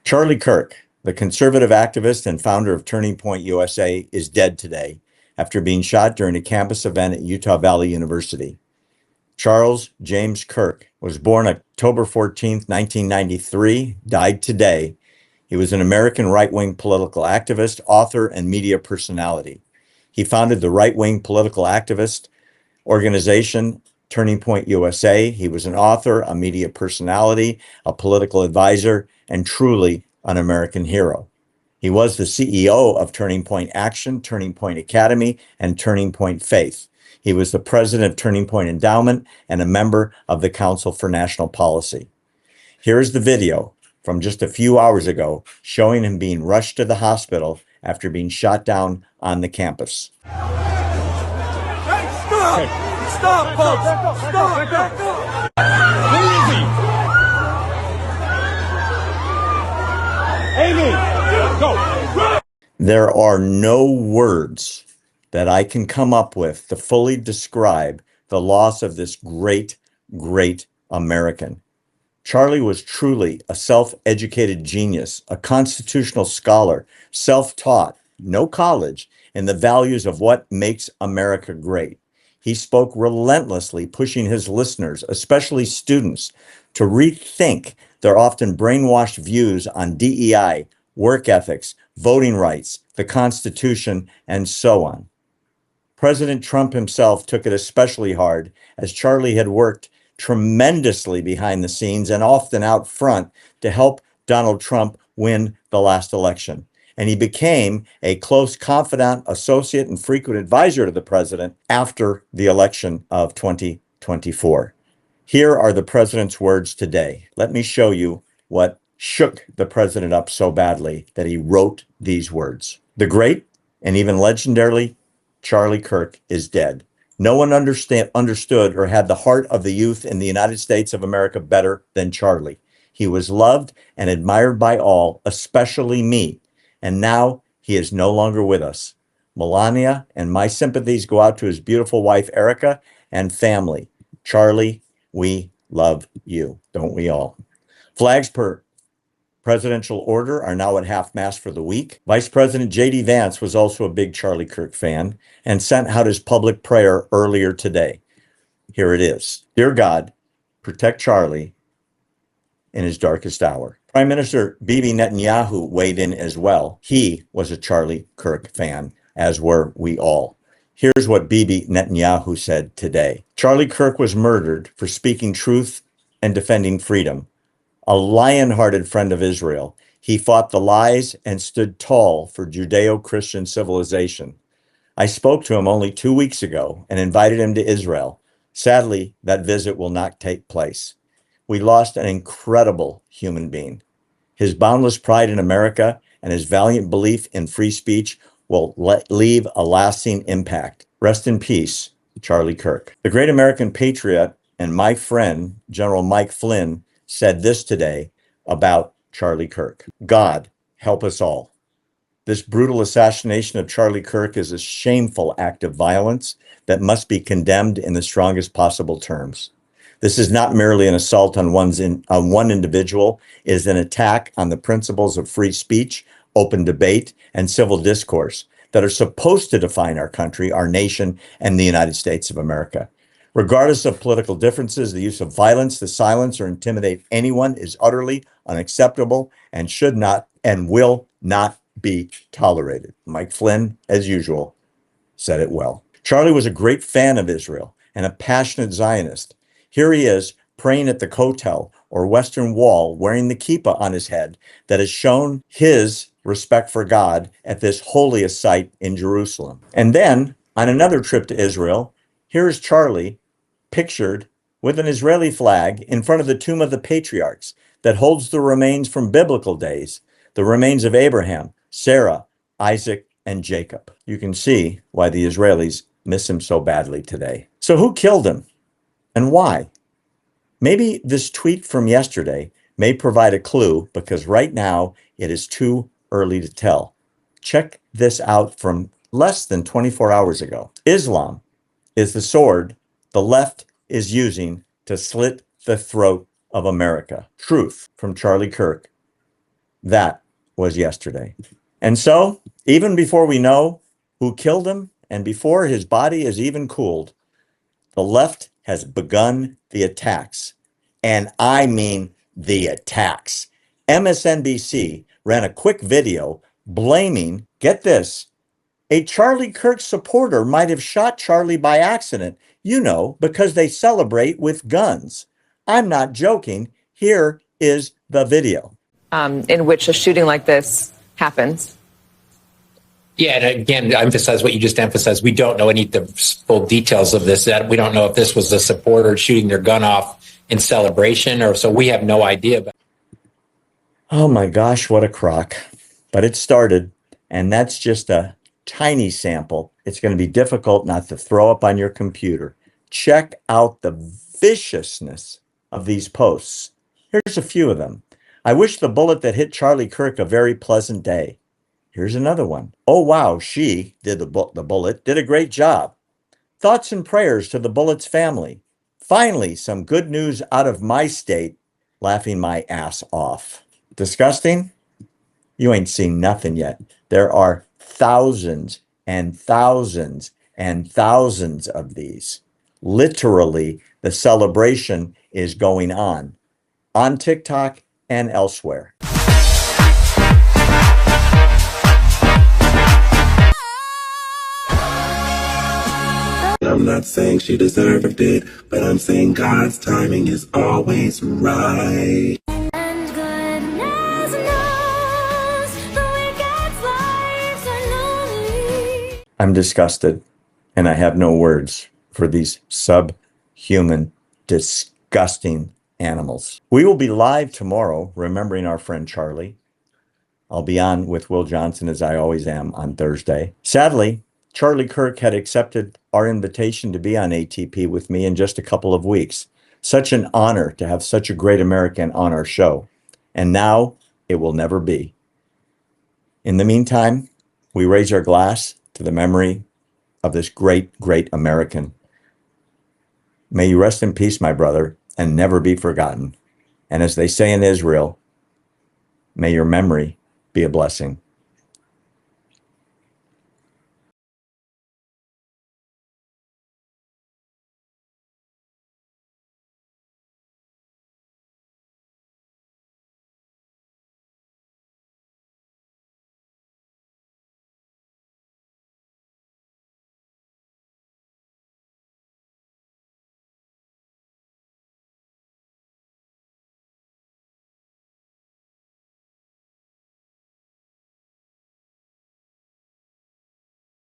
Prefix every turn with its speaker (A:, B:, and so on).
A: Charlie Kirk, the conservative activist and founder of Turning Point USA, is dead today after being shot during a campus event at Utah Valley University. Charles James Kirk was born October 14th, 1993, died today. He was an American right-wing political activist, author, and media personality. He founded the right-wing political activist organization Turning Point USA. He was an author, a media personality, a political advisor, and truly an American hero. He was the CEO of Turning Point Action, Turning Point Academy, and Turning Point Faith. He was the president of Turning Point Endowment and a member of the Council for National Policy. Here is the video from just a few hours ago showing him being rushed to the hospital after being shot down on the campus.
B: Hey, stop! Okay. Stop, folks! Stop! Back up! Where is he? Amy, go!
A: There are no words that I can come up with to fully describe the loss of this great, great American. Charlie was truly a self-educated genius, a constitutional scholar, self-taught, no college, in the values of what makes America great. He spoke relentlessly, pushing his listeners, especially students, to rethink their often brainwashed views on DEI, work ethics, voting rights, the Constitution, and so on. President Trump himself took it especially hard, as Charlie had worked tremendously behind the scenes and often out front to help Donald Trump win the last election. And he became a close confidant, associate, and frequent advisor to the president after the election of 2024. Here are the president's words today. Let me show you what shook the president up so badly that he wrote these words. The great and even legendarily Charlie Kirk is dead. No one understood or had the heart of the youth in the United States of America better than Charlie. He was loved and admired by all, especially me. And now he is no longer with us. Melania and my sympathies go out to his beautiful wife, Erica, and family. Charlie, we love you, don't we all? Flags per presidential order are now at half-mast for the week. Vice President J.D. Vance was also a big Charlie Kirk fan and sent out his public prayer earlier today. Here it is. Dear God, protect Charlie in his darkest hour. Prime Minister Bibi Netanyahu weighed in as well. He was a Charlie Kirk fan, as were we all. Here's what Bibi Netanyahu said today. Charlie Kirk was murdered for speaking truth and defending freedom. A lion-hearted friend of Israel, he fought the lies and stood tall for Judeo-Christian civilization. I spoke to him only 2 weeks ago and invited him to Israel. Sadly, that visit will not take place. We lost an incredible human being. His boundless pride in America and his valiant belief in free speech will leave a lasting impact. Rest in peace, Charlie Kirk. The great American patriot and my friend, General Mike Flynn, said this today about Charlie Kirk. God, help us all. This brutal assassination of Charlie Kirk is a shameful act of violence that must be condemned in the strongest possible terms. This is not merely an assault on one individual. It is an attack on the principles of free speech, open debate, and civil discourse that are supposed to define our country, our nation, and the United States of America. Regardless of political differences, the use of violence to silence or intimidate anyone is utterly unacceptable and should not and will not be tolerated. Mike Flynn, as usual, said it well. Charlie was a great fan of Israel and a passionate Zionist. Here he is praying at the Kotel or Western Wall, wearing the kippah on his head that has shown his respect for God at this holiest site in Jerusalem. And then, on another trip to Israel, here's Charlie pictured with an Israeli flag in front of the tomb of the patriarchs that holds the remains from biblical days, the remains of Abraham, Sarah, Isaac, and Jacob. You can see why the Israelis miss him so badly today. So who killed him and why? Maybe this tweet from yesterday may provide a clue, because right now it is too early to tell. Check this out from less than 24 hours ago. Islam is the sword the left is using to slit the throat of America. Truth from Charlie Kirk. That was yesterday. And so, even before we know who killed him and before his body is even cooled, the left has begun the attacks. And I mean the attacks. MSNBC ran a quick video blaming, get this, a Charlie Kirk supporter might have shot Charlie by accident, because they celebrate with guns. I'm not joking. Here is the video.
C: In which a shooting like this happens.
D: Yeah, and again, to emphasize what you just emphasized, we don't know any of the full details of this. That we don't know if this was a supporter shooting their gun off in celebration, or so we have no idea.
A: Oh my gosh, what a crock. But it started, and that's just a tiny sample. It's going to be difficult not to throw up on your computer. Check out the viciousness of these posts. Here's a few of them. I wish the bullet that hit Charlie Kirk a very pleasant day. Here's another one. Oh, wow, she did the bullet, did a great job. Thoughts and prayers to the bullet's family. Finally, some good news out of my state, laughing my ass off. Disgusting? You ain't seen nothing yet. There are thousands and thousands and thousands of these. Literally, the celebration is going on TikTok and elsewhere.
E: I'm not saying she deserved it, but I'm saying God's timing is always right.
F: And goodness knows the wicked's lives are lonely.
A: I'm disgusted, and I have no words for these subhuman, disgusting animals. We will be live tomorrow, remembering our friend Charlie. I'll be on with Will Johnson, as I always am, on Thursday. Sadly, Charlie Kirk had accepted our invitation to be on ATP with me in just a couple of weeks. Such an honor to have such a great American on our show. And now it will never be. In the meantime, we raise our glass to the memory of this great, great American. May you rest in peace, my brother, and never be forgotten. And as they say in Israel, may your memory be a blessing.